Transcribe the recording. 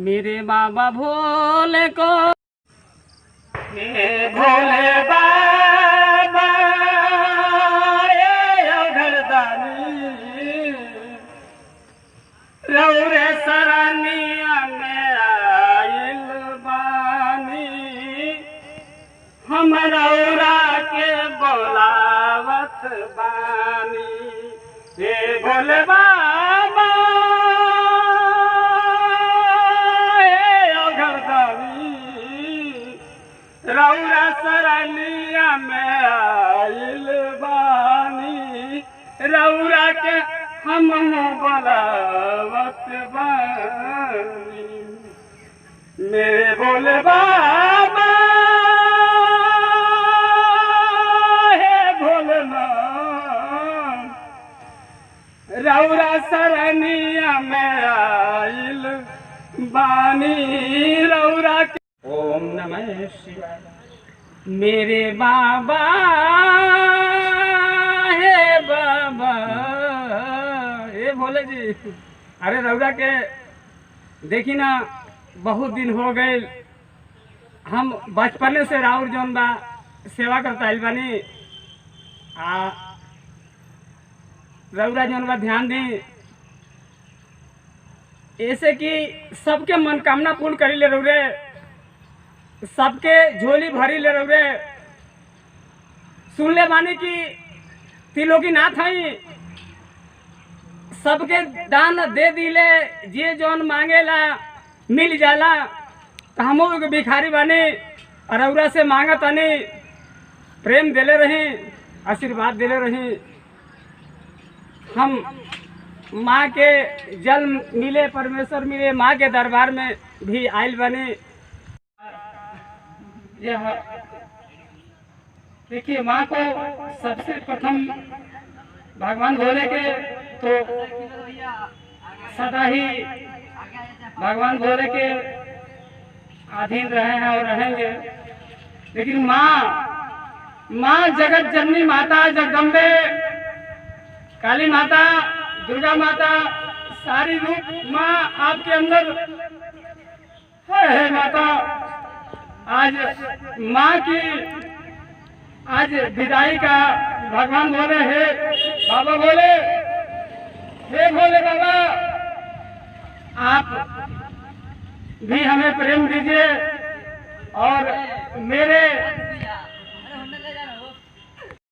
मेरे बाबा भोले को भोले बाबा घरदानी रौरे सरनिया में आइल बानी हम रौरा के बोलावत बानी हे भोले बाबा रौरा सरनिया में आइल बानी रौरा के हम बोलावत बानी मेरे भोले बाबा हे भोलेनाथ रौरा सरनिया में आइल बानी रौरा के ओम नमः शिवाय मेरे बाबा हे बाबा हे भोले जी। अरे रौरा के देखी ना बहुत दिन हो गए हम बचपने से राउर जौन बा सेवा करता आइल बानी रौरा जौन बा ध्यान दी ऐसे कि सबके मनोकामना पूर्ण करी ले रौरे सबके झोली भरी ले रहे सुन ले बानी की तिलोकी नाथ हई सबके दान दे दिले जे जौन मांगेला मिल जाला तो हम भिखारी बानी रौरा से मांगा तनी प्रेम देले रही आशीर्वाद देले रही हम माँ के जन्म मिले परमेश्वर मिले माँ के दरबार में भी आइल बने। यह देखिए माँ को सबसे प्रथम भगवान भोले के तो सदा ही भगवान भोले के अधीन रहे हैं और रहेंगे, लेकिन माँ जगत जननी माता जगदम्बे काली माता दुर्गा माता सारी रूप माँ आपके अंदर है माता। आज माँ की आज विदाई का भगवान बोले हे बाबा बोले हे भोले बाबा आप भी हमें प्रेम दीजिए और मेरे